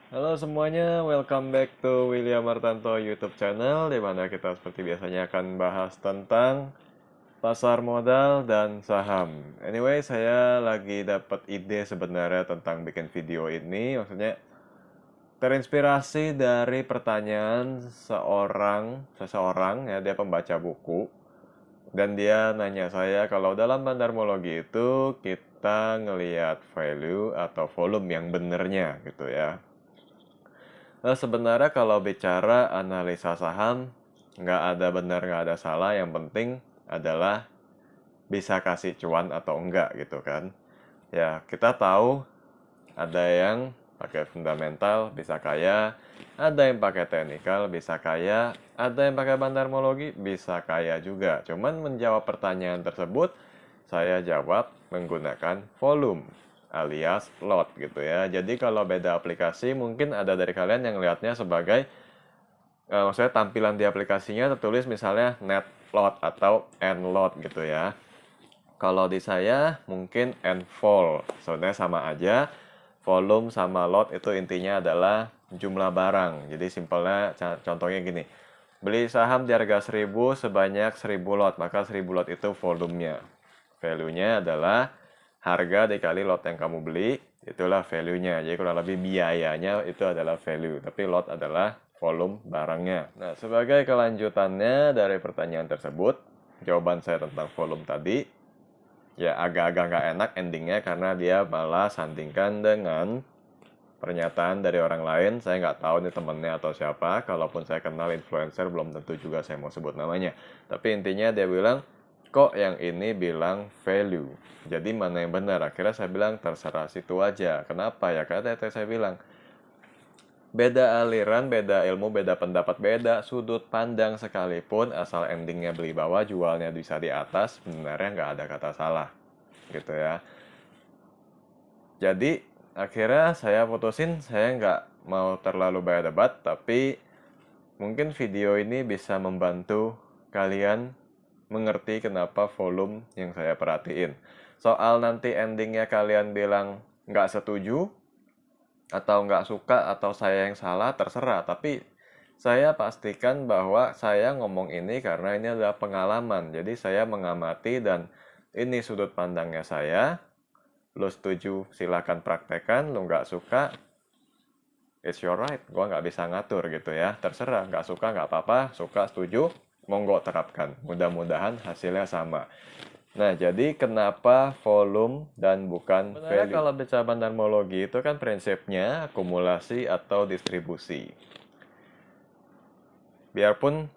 Halo semuanya, welcome back to William Martanto YouTube channel, di mana kita seperti biasanya akan bahas tentang pasar modal dan saham. Anyway, saya lagi dapat ide sebenarnya tentang bikin video ini, maksudnya terinspirasi dari pertanyaan seseorang ya, dia pembaca buku, dan dia nanya saya kalau dalam bandarmologi itu kita ngelihat value atau volume yang benernya gitu ya. Sebenarnya kalau bicara analisa saham, nggak ada benar, nggak ada salah. Yang penting adalah bisa kasih cuan atau enggak gitu kan. Ya, kita tahu ada yang pakai fundamental bisa kaya, ada yang pakai teknikal bisa kaya, ada yang pakai bandarmologi bisa kaya juga. Cuman menjawab pertanyaan tersebut, saya jawab menggunakan volume alias lot gitu ya. Jadi kalau beda aplikasi mungkin ada dari kalian yang lihatnya sebagai maksudnya tampilan di aplikasinya tertulis misalnya net lot atau end lot gitu ya. Kalau di saya mungkin end vol. Sebenarnya sama aja. Volume sama lot itu intinya adalah jumlah barang. Jadi simpelnya contohnya gini. Beli saham di harga 1000 sebanyak 1000 lot, maka 1000 lot itu volumenya. Value-nya adalah harga dikali lot yang kamu beli, itulah value-nya. Jadi kurang lebih biayanya itu adalah value, tapi lot adalah volume barangnya. Nah, sebagai kelanjutannya dari pertanyaan tersebut, jawaban saya tentang volume tadi, ya agak-agak nggak enak endingnya karena dia malah sandingkan dengan pernyataan dari orang lain. Saya nggak tahu nih temennya atau siapa. Kalaupun saya kenal influencer, belum tentu juga saya mau sebut namanya. Tapi intinya dia bilang, kok yang ini bilang value. Jadi mana yang benar? Akhirnya saya bilang terserah situ aja. Kenapa ya? Karena tadi saya bilang, beda aliran, beda ilmu, beda pendapat, beda sudut pandang sekalipun, asal endingnya beli bawah, jualnya bisa di atas, sebenarnya nggak ada kata salah. Gitu ya. Jadi akhirnya saya putusin, saya nggak mau terlalu banyak debat, tapi mungkin video ini bisa membantu kalian mengerti kenapa volume yang saya perhatiin. Soal nanti endingnya kalian bilang nggak setuju, atau nggak suka, atau saya yang salah, terserah. Tapi saya pastikan bahwa saya ngomong ini karena ini adalah pengalaman. Jadi saya mengamati dan ini sudut pandangnya saya. Lo setuju silahkan praktekan, lo nggak suka it's your right, gue nggak bisa ngatur gitu ya, terserah, nggak suka nggak apa-apa, suka setuju monggo terapkan, mudah-mudahan hasilnya sama. Nah, jadi kenapa volume dan bukan sebenarnya value? Kalau bicara bandarmologi itu kan prinsipnya akumulasi atau distribusi. Biarpun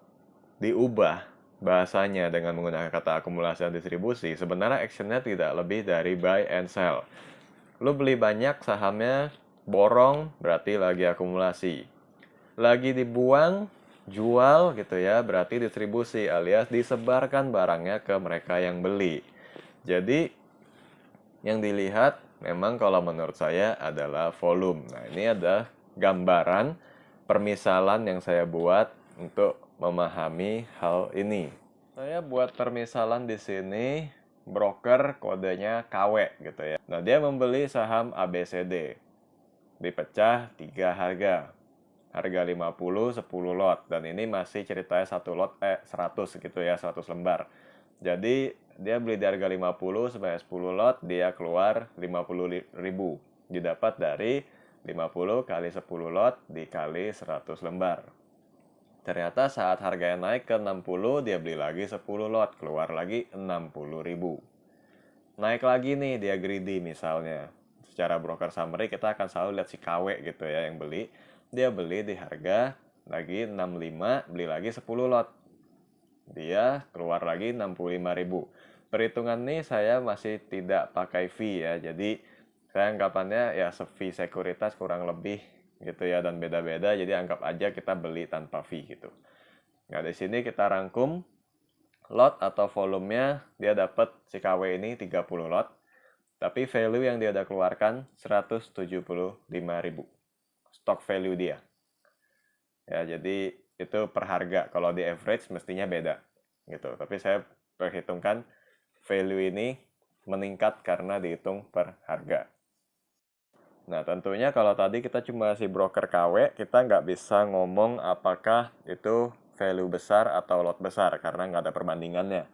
diubah bahasanya dengan menggunakan kata akumulasi dan distribusi, sebenarnya actionnya tidak lebih dari buy and sell. Lu beli banyak sahamnya, borong, berarti lagi akumulasi. Lagi dibuang, jual gitu ya, berarti distribusi alias disebarkan barangnya ke mereka yang beli. Jadi yang dilihat memang kalau menurut saya adalah volume. Nah, ini ada gambaran permisalan yang saya buat untuk memahami hal ini. Saya buat permisalan di sini, broker kodenya KW gitu ya. Nah, dia membeli saham ABCD. Dipecah 3 harga. Harga 50, 10 lot. Dan ini masih ceritanya 100 gitu ya, 100 lembar. Jadi dia beli di harga 50 sebanyak 10 lot, dia keluar 50.000. Didapat dari 50 kali 10 lot dikali 100 lembar. Ternyata saat harganya naik ke 60, dia beli lagi 10 lot, keluar lagi 60.000. Naik lagi nih, dia greedy misalnya. Secara broker summary kita akan selalu lihat si KW gitu ya yang beli. Dia beli di harga lagi 65, beli lagi 10 lot. Dia keluar lagi 65.000. Perhitungan ini saya masih tidak pakai fee ya. Jadi saya anggapannya ya fee sekuritas kurang lebih gitu ya, dan beda-beda. Jadi anggap aja kita beli tanpa fee gitu. Nah, di sini kita rangkum lot atau volumenya, dia dapat si KW ini 30 lot. Tapi value yang dia udah keluarkan 175.000. Stock value dia. Ya, jadi itu per harga. Kalau di average mestinya beda gitu. Tapi saya perhitungkan value ini meningkat karena dihitung per harga. Nah, tentunya kalau tadi kita cuma si broker KW, kita nggak bisa ngomong apakah itu value besar atau lot besar karena nggak ada perbandingannya.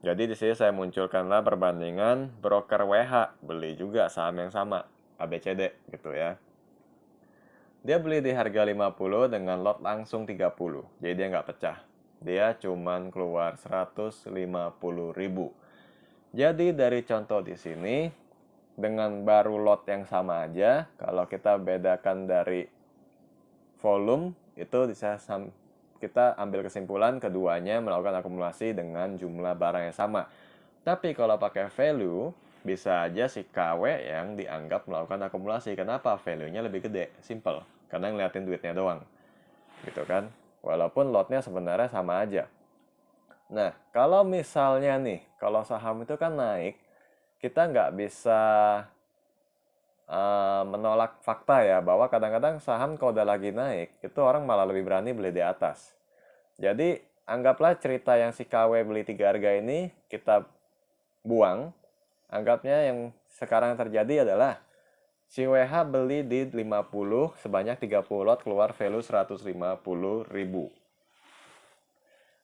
Jadi di sini saya munculkanlah perbandingan broker WH beli juga saham yang sama ABCD gitu ya. Dia beli di harga 50 dengan lot langsung 30. Jadi dia nggak pecah. Dia cuman keluar 150.000. Jadi dari contoh di sini dengan baru lot yang sama aja, kalau kita bedakan dari volume itu bisa kita ambil kesimpulan keduanya melakukan akumulasi dengan jumlah barang yang sama. Tapi kalau pakai value, bisa aja si KW yang dianggap melakukan akumulasi. Kenapa? Value-nya lebih gede, simple. Karena ngeliatin duitnya doang. Gitu kan? Walaupun lotnya sebenarnya sama aja. Nah, kalau misalnya nih, kalau saham itu kan naik, kita nggak bisa menolak fakta ya, bahwa kadang-kadang saham kalau udah lagi naik, itu orang malah lebih berani beli di atas. Jadi, anggaplah cerita yang si KW beli 3 harga ini, kita buang. Anggapnya yang sekarang terjadi adalah si WH beli di 50 sebanyak 30 lot keluar value 150.000.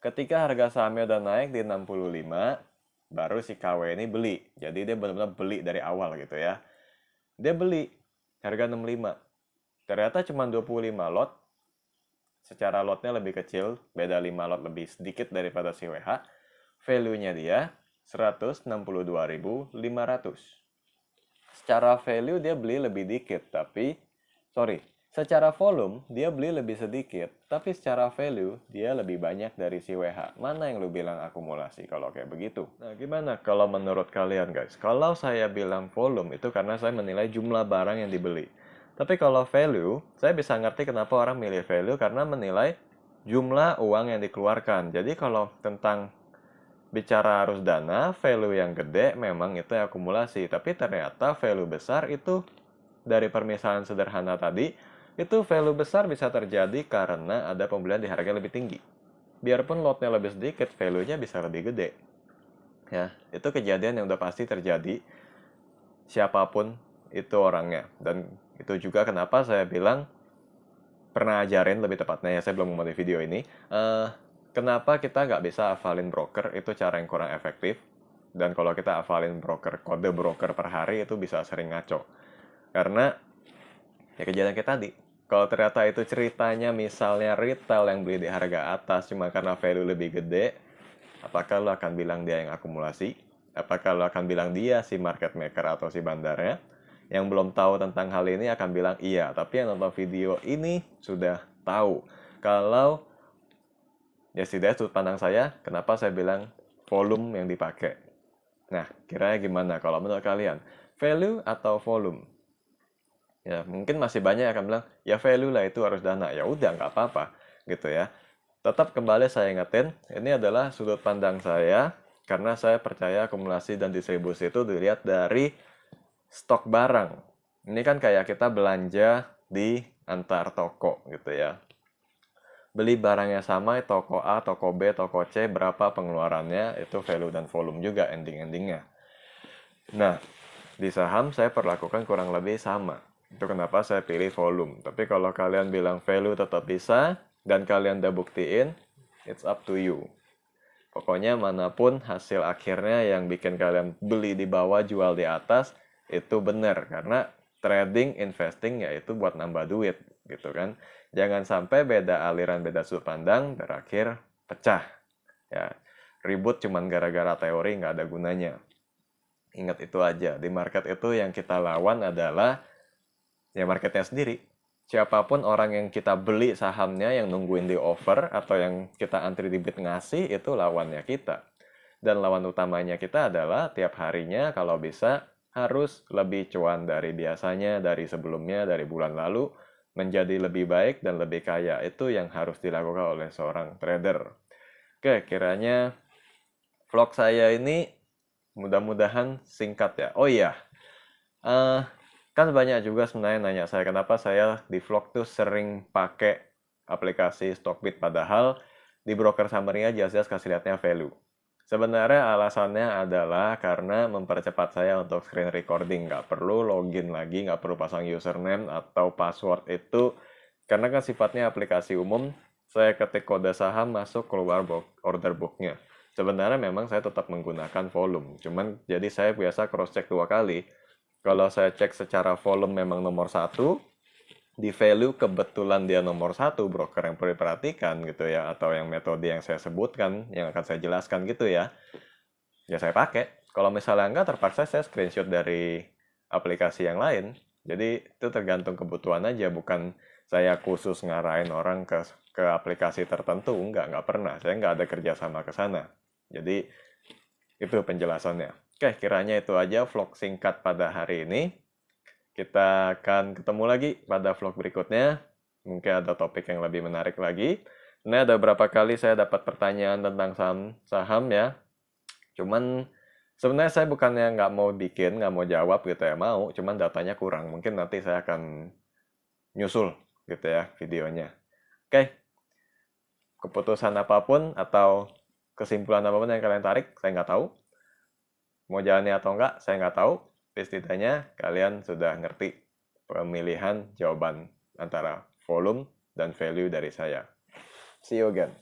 Ketika harga sahamnya udah naik di 65, baru si KW ini beli. Jadi dia benar-benar beli dari awal gitu ya. Dia beli harga 65. Ternyata cuma 25 lot. Secara lotnya lebih kecil, beda 5 lot lebih sedikit daripada si WH. Value-nya dia 162.500. Secara value dia beli lebih dikit, secara volume dia beli lebih sedikit, tapi secara value dia lebih banyak dari si WH. Mana yang lu bilang akumulasi kalau kayak begitu? Nah, gimana kalau menurut kalian guys? Kalau saya bilang volume itu karena saya menilai jumlah barang yang dibeli. Tapi kalau value, saya bisa ngerti kenapa orang milih value karena menilai jumlah uang yang dikeluarkan. Jadi kalau tentang bicara arus dana, value yang gede memang itu akumulasi. Tapi ternyata value besar itu dari permisalan sederhana tadi, itu value besar bisa terjadi karena ada pembelian di harga lebih tinggi. Biarpun lotnya lebih sedikit, value-nya bisa lebih gede. Ya, itu kejadian yang udah pasti terjadi siapapun itu orangnya. Dan itu juga kenapa saya bilang pernah ajarin lebih tepatnya ya, saya belum membuat video ini. Kenapa kita nggak bisa hafalin broker, itu cara yang kurang efektif. Dan kalau kita hafalin broker, kode broker per hari itu bisa sering ngaco. Karena ya kejadian kayak tadi. Kalau ternyata itu ceritanya misalnya retail yang beli di harga atas cuma karena value lebih gede, apakah lo akan bilang dia yang akumulasi? Apakah lo akan bilang dia si market maker atau si bandarnya? Yang belum tahu tentang hal ini akan bilang iya, tapi yang nonton video ini sudah tahu. Kalau ya setidaknya sudut pandang saya, kenapa saya bilang volume yang dipakai. Nah, kiranya gimana kalau menurut kalian? Value atau volume? Ya, mungkin masih banyak yang akan bilang, ya value lah itu harus dana. Ya udah, nggak apa-apa gitu ya. Tetap kembali saya ingetin, ini adalah sudut pandang saya, karena saya percaya akumulasi dan distribusi itu dilihat dari stok barang. Ini kan kayak kita belanja di antar toko gitu ya. Beli barangnya sama, toko A, toko B, toko C, berapa pengeluarannya, itu value dan volume juga ending-endingnya. Nah, di saham saya perlakukan kurang lebih sama. Itu kenapa saya pilih volume. Tapi kalau kalian bilang value tetap bisa, dan kalian udah buktiin, it's up to you. Pokoknya manapun hasil akhirnya yang bikin kalian beli di bawah, jual di atas, itu benar. Karena trading, investing yaitu buat nambah duit gitu kan. Jangan sampai beda aliran, beda sudut pandang, berakhir pecah. Ya, ribut cuman gara-gara teori nggak ada gunanya. Ingat itu aja, di market itu yang kita lawan adalah ya marketnya sendiri. Siapapun orang yang kita beli sahamnya, yang nungguin di offer, atau yang kita antri di bid ngasih, itu lawannya kita. Dan lawan utamanya kita adalah tiap harinya kalau bisa harus lebih cuan dari biasanya, dari sebelumnya, dari bulan lalu, menjadi lebih baik dan lebih kaya. Itu yang harus dilakukan oleh seorang trader. Oke, kiranya vlog saya ini mudah-mudahan singkat ya. Oh iya, kan banyak juga sebenarnya nanya saya kenapa saya di vlog tuh sering pakai aplikasi Stockbit, padahal di broker summary-nya jelas-jelas kasih lihatnya value. Sebenarnya alasannya adalah karena mempercepat saya untuk screen recording. Nggak perlu login lagi, nggak perlu pasang username atau password itu. Karena kan sifatnya aplikasi umum, saya ketik kode saham masuk keluar order booknya. Sebenarnya memang saya tetap menggunakan volume. Cuman jadi saya biasa cross check 2 kali. Kalau saya cek secara volume memang nomor 1, di value kebetulan dia nomor 1 broker yang perlu diperhatikan gitu ya, atau yang metode yang saya sebutkan yang akan saya jelaskan gitu ya saya pakai. Kalau misalnya enggak, terpaksa saya screenshot dari aplikasi yang lain. Jadi itu tergantung kebutuhan aja, bukan saya khusus ngarahin orang ke aplikasi tertentu. Enggak pernah, saya enggak ada kerjasama ke sana. Jadi itu penjelasannya. Oke, kiranya itu aja vlog singkat pada hari ini. Kita akan ketemu lagi pada vlog berikutnya. Mungkin ada topik yang lebih menarik lagi. Ini ada beberapa kali saya dapat pertanyaan tentang saham ya. Cuman sebenarnya saya bukannya nggak mau bikin, nggak mau jawab gitu ya, mau. Cuman datanya kurang. Mungkin nanti saya akan nyusul gitu ya videonya. Oke, keputusan apapun atau kesimpulan apapun yang kalian tarik, saya nggak tahu. Mau jalannya atau enggak, saya nggak tahu. Tapi setidaknya kalian sudah ngerti pemilihan jawaban antara volume dan value dari saya. See you again.